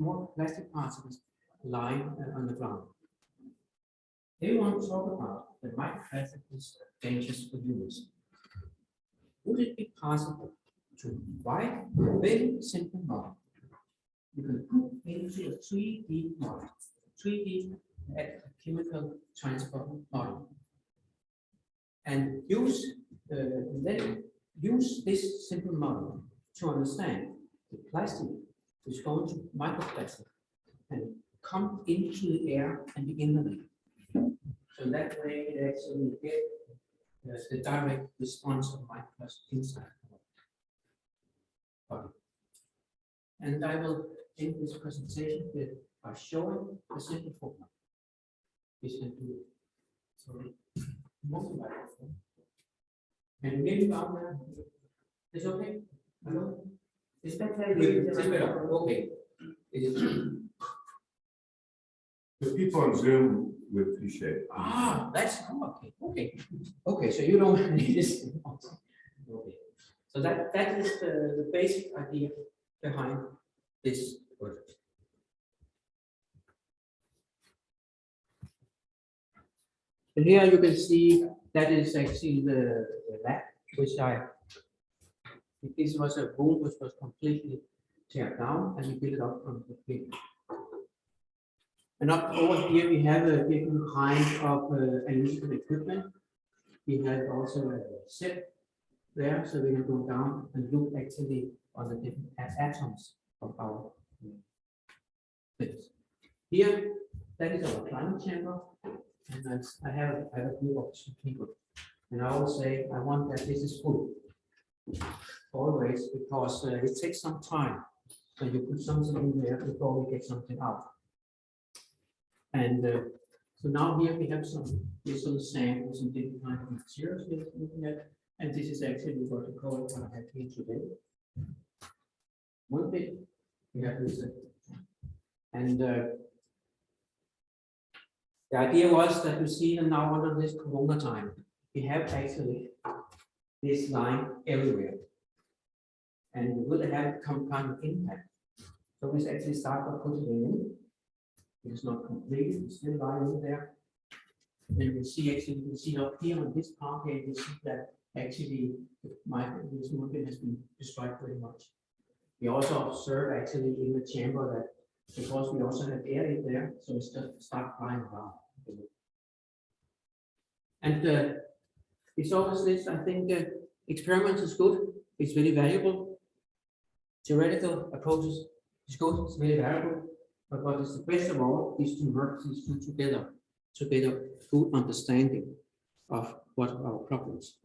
small plastic particles lying on the ground. They want to talk about the microplastic is dangerous for humans. Would it be possible to write a very simple model you can put into a 3D model, 3D chemical transport model, and use this simple model to understand the plastic is going to microplastic and come into the air and be innovated. So that way it actually gets the direct response of microplastic inside the body. And I will end this presentation by showing a simple formula. This can do it. So multiply it. And maybe down there. Is okay? Hello? Is that better? Okay. The people on Zoom would appreciate it. That's okay. So you don't need this. Okay. So that is the basic idea behind this project. And here you can see that is actually the lab which this was a room which was completely teared down and we built it up from the beginning. And up over here we have a different kind of analytical equipment. We have also a set there, so we can go down and look actually on the different atoms of our things. Here, that is our climate chamber, and I have a group of people, and I always say I want that this is full, always, because it takes some time when you put something in there before we get something out. And so now here we have some sand with some different kind of materials we're looking at, and this is actually what we call what I have here today. One bit we have this, and the idea was that you see them now under this corona time. We have actually this line everywhere, and we will have some kind of impact. So we actually start by putting it in. It's not completed, it's still lying in there. And you can see up here on this part here, you see that actually this movement has been destroyed pretty much. We also observe actually in the chamber that because we also have air in there, so it's just start flying around. And it's always this, I think experiments is good, it's very valuable. Theoretical approaches is good, it's very valuable. But what is the best of all is to work these two together to get a full understanding of what are our problems.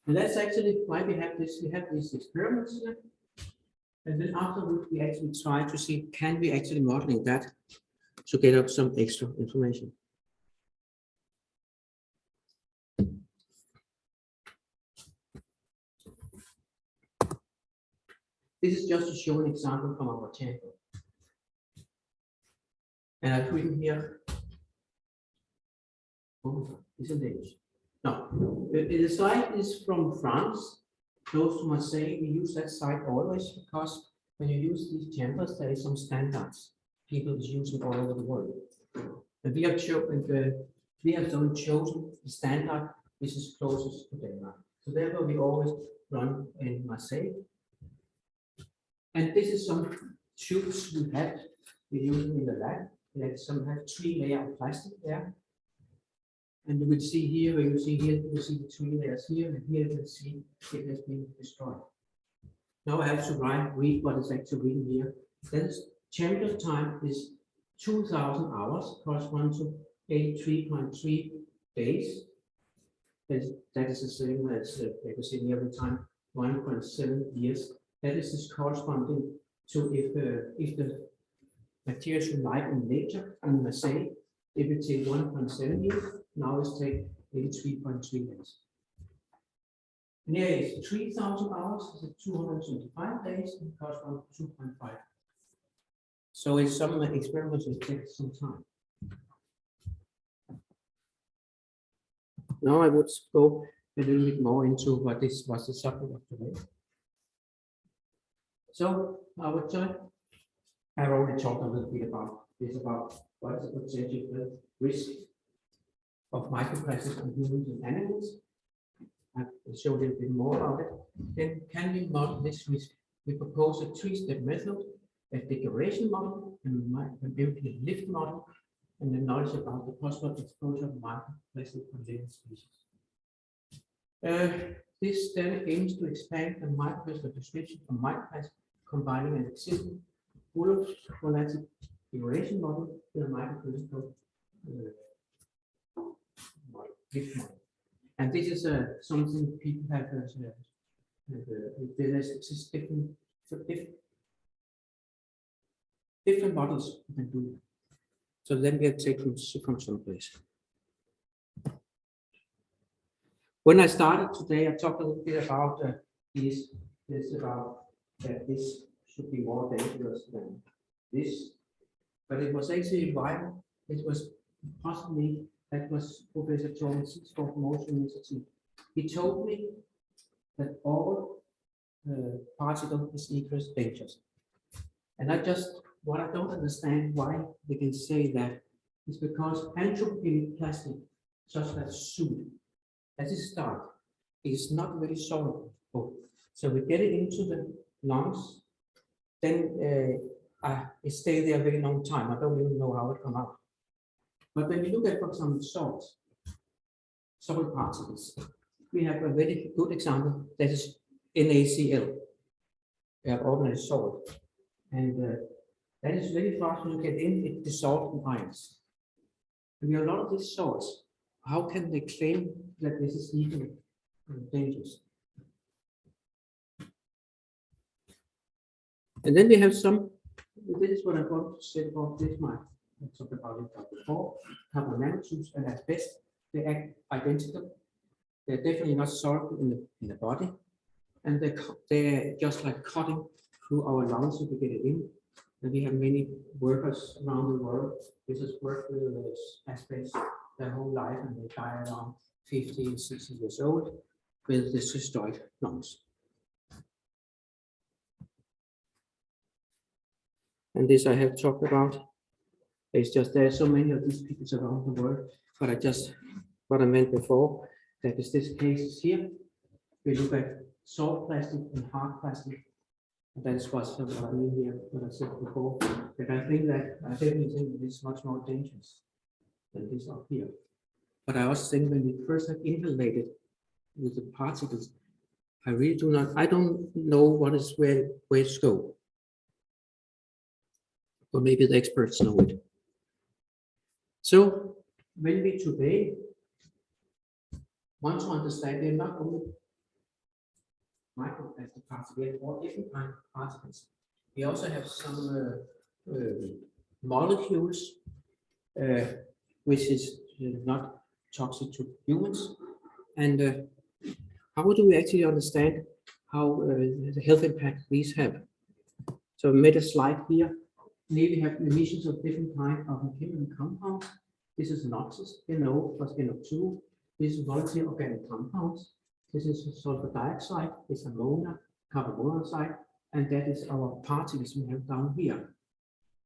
And that's actually why we have this. We have these experiments here, and then afterwards we actually try to see can we actually modeling that to get up some extra information. This is just to show an example from our chamber. And I've written here, isn't it? No, the slide is from France, close to Marseille. We use that site always because when you use these chambers, there is some standards people is using all over the world. And we have chosen the standard which is closest to Denmark. So therefore we always run in Marseille. And this is some tubes we use in the lab. Some have 3 layers of plastic there, and you will see here, where you see here, you see the 3 layers here, and here you can see it has been destroyed. Now I have to read what is actually written here. That chamber time is 2,000 hours, corresponding to 83.3 days. That is the same as you can see every time 1.7 years. That is corresponding to if the materials you like in nature, and let's say if it takes 1.7 years, now it's take 83.3 days. And here is 3,000 hours, it's 225 days, and corresponds to 2.5. So it's some experiments that take some time. Now I would go a little bit more into what this was the subject of today. So I would I've already talked a little bit about this, about what is the potential risk of microplastics on humans and animals. I'll show a little bit more about it. Then can we model this risk? We propose a 3-step method, a degradation model, and a lift model, and the knowledge about the possible exposure of microplastic on living species. This then aims to expand the microplastic description of microplastic, combining an existing full-of-molecular degradation model with a microplastic lift model. And this is something people have there's different models you can do. So then we have taken from someplace. When I started today, I talked a little bit about this about that this should be more dangerous than this, but it was actually why it was possibly. That was Professor Jorgensen's for Motion Institute. He told me that all particles is equals dangerous. And what I don't understand why they can say that is because anthropogenic plastic, such as soot, as it starts, is not very soluble. So we get it into the lungs, then it stays there a very long time. I don't even know how it comes out. But when we look at, for example, salt particles, we have a very good example that is NaCl, ordinary salt. And that is very fast when you get in, it dissolves in ions. And we have a lot of these salts. How can they claim that this is even dangerous? And then we have some, this is what I want to say about this mic. I talked about it before. Carbon nanotubes, and at best they act identical. They're definitely not soluble in the body, and they're just like cutting through our lungs if we get it in. And we have many workers around the world. This has worked with asbestos their whole life, and they die around 50 and 60 years old with this destroyed lungs. And this I have talked about. It's just there are so many of these people around the world, but what I meant before, that is this case here. We look at soft plastic and hard plastic. And that is what I mean here, what I said before. But I definitely think that it's much more dangerous than this up here. But I also think when we first have inhalated with the particles, I don't know what is where to go. Or maybe the experts know it. So when we today want to understand, they're not only microplastic particles, we have all different kinds of particles. We also have some molecules which is not toxic to humans. And how do we actually understand how the health impact these have? So I made a slide here. Here we have emissions of different kinds of chemical compounds. This is NOxes, NO plus NO2. This is volatile organic compounds. This is sulfur dioxide, this is ammonia, carbon monoxide, and that is our particles we have down here.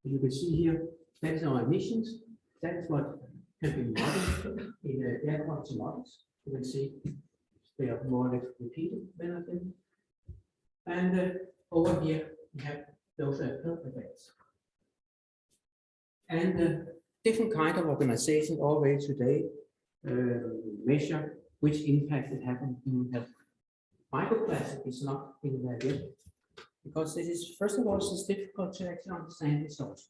You can see here, that is our emissions. That is what can be modeled in air quality models. You can see they are more or less repeated, many of them. And over here, we have those health effects. And different kind of organizations already today measure which impact it has on human health. Microplastic is not in there yet, because this is, first of all, it's difficult to actually understand the source.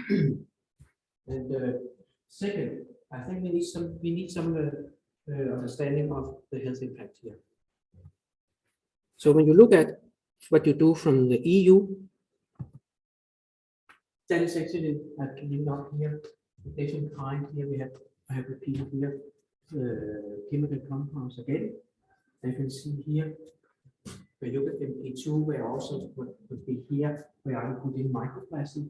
And second, I think we need some understanding of the health impact here. So when you look at what you do from the EU, that is actually not here. Different kind here I have repeated here chemical compounds again. You can see here. We look at MP2, where also would be here, where I put in microplastic.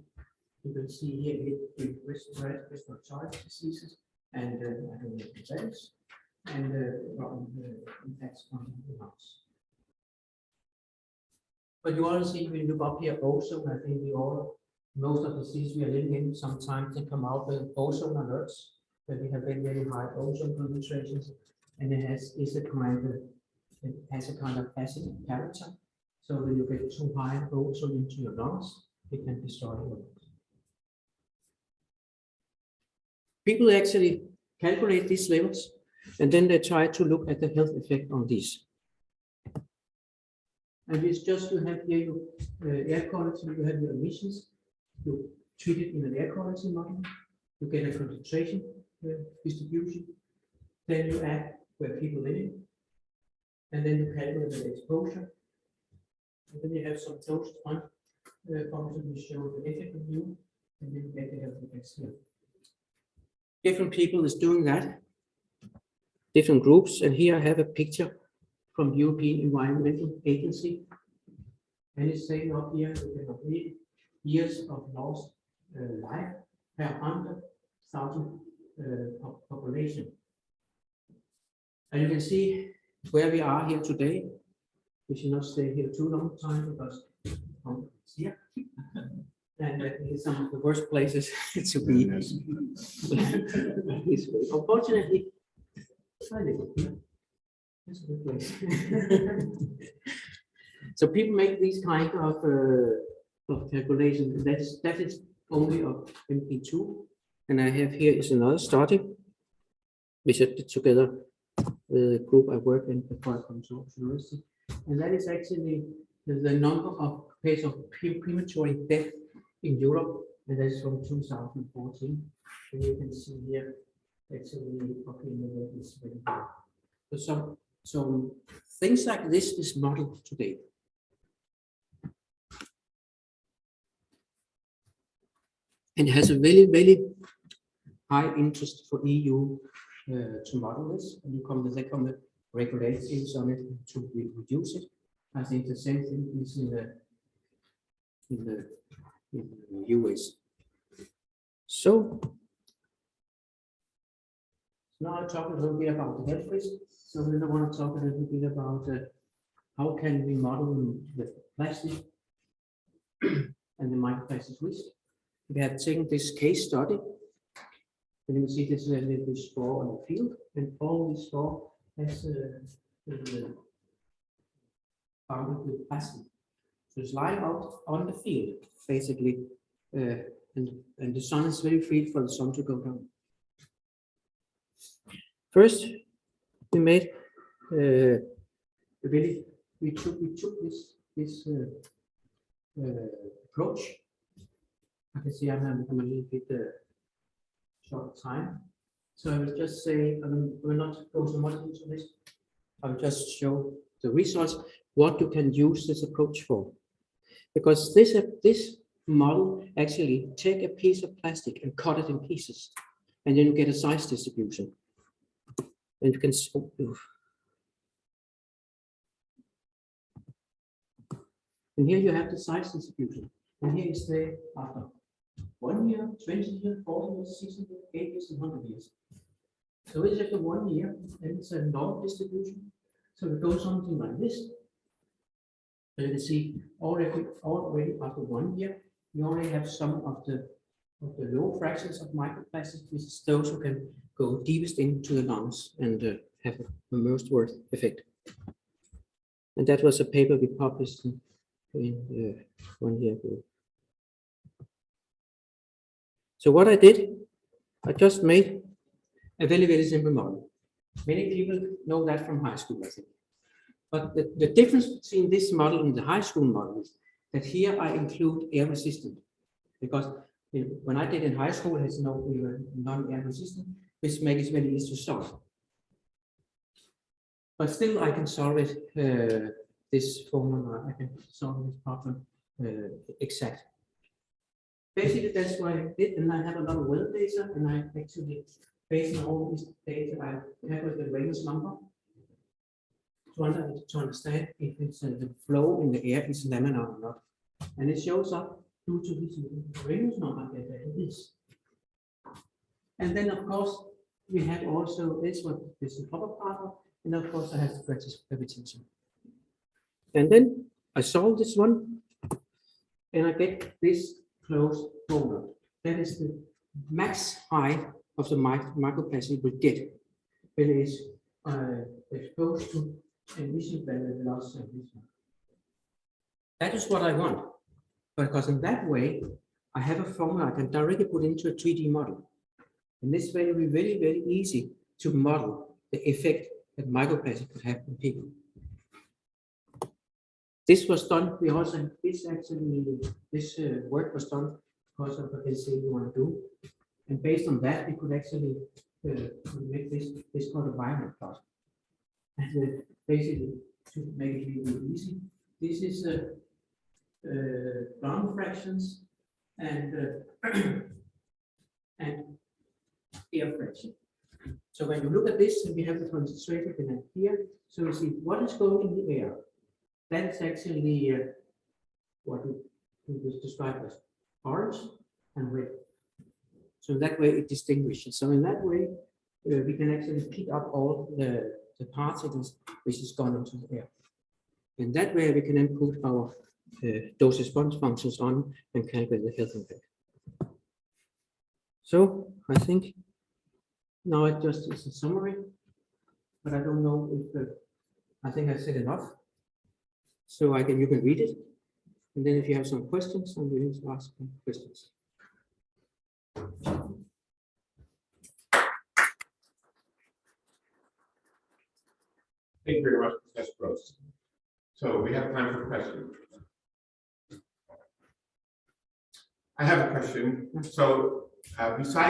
You can see here with respiratory diseases and diabetes and impacts on the lungs. But you already see when you look up here, ozone, I think most of the cities we are living in, sometimes they come out with ozone alerts, where we have very high ozone concentrations, and it has a kind of acid character. So when you get too high ozone into your lungs, it can destroy your lungs. People actually calculate these levels, and then they try to look at the health effect on these. And it's just you have here your air quality, you have your emissions, you treat it in an air quality model, you get a concentration distribution, then you add where people live in, and then you calculate the exposure, and then you have some closed fund function which show the effect of you, and then you get the health effects here. Different people is doing that, different groups, and here I have a picture from the European Environmental Agency, and it's saying up here you can read years of lost life per 100,000 population. And you can see where we are here today. We should not stay here too long time because it's here. And it's some of the worst places to be. Unfortunately, I live here. That's a good place. So people make these kind of calculations. That is only of MP2, and I have here is another study which I did together with a group I work in before I come to university, and that is actually the number of cases of premature death in Europe, and that's from 2014. And you can see here actually okay, is very good. So some things like this is modeled today. And it has a very high interest for EU to model this. And they come with regulations on it to reduce it. I think the same thing is in the US. So now I talk a little bit about the health risk. So then I want to talk a little bit about how can we model the plastic and the microplastic risk. We have taken this case study, and you can see this is a little straw on the field, and all this straw has bounded with plastic. So it's lying out on the field, basically, and the sun is very free for the sun to go down. First, we made we took this approach. I can see I'm a little bit short time, so I will just say I will not go so much into this. I will just show the results, what you can use this approach for, because this model actually take a piece of plastic and cut it in pieces, and then you get a size distribution, and you can. And here you have the size distribution, and here is the after 1 year, 20 years, 40 years, 60 years, 80 years, and 100 years. So it's after 1 year, and it's a normal distribution. So it goes something like this. So you can see already after 1 year, you already have some of the low fractions of microplastics, which is those who can go deepest into the lungs and have a most worth effect. And that was a paper we published in 1 year ago. So what I did, I just made a very simple model. Many people know that from high school, I think. But the difference between this model and the high school model is that here I include air resistant, because when I did in high school, it's we were non-air resistant, which makes it very easy to solve. But still, I can solve it. This formula, I can solve this problem exact. Basically, that's what I did, and I have a lot of weather data, and I actually, based on all this data, I have the Reynolds number to understand if it's the flow in the air is laminar or not. And it shows up due to this Reynolds number that it is. And then, of course, we have also this what is the upper part, and of course, I have the gravitation. And then I solve this one, and I get this closed formula. That is the max height of the microplastic will get when it is exposed to emission velocity. That is what I want, because in that way, I have a formula I can directly put into a 3D model. And this way, it will be very, very easy to model the effect that microplastic could have on people. This was done. We also this work was done because of the density we want to do, and based on that, we could actually make this called a environment plot. And basically, to make it really easy, this is ground fractions and and air fraction. So when you look at this, we have the concentrated in here. So you see what is going in the air. That is actually what we describe as orange and red. So that way it distinguishes. So in that way, we can actually pick up all the particles which is gone into the air. In that way, we can then put our dose response functions on and calculate the health impact. So I think now it just is a summary, but I don't know if I think I said enough. So you can read it, and then if you have some questions, I'm willing to ask questions. Thank you very much, Professor Gross. So we have time for questions. I have a question. So besides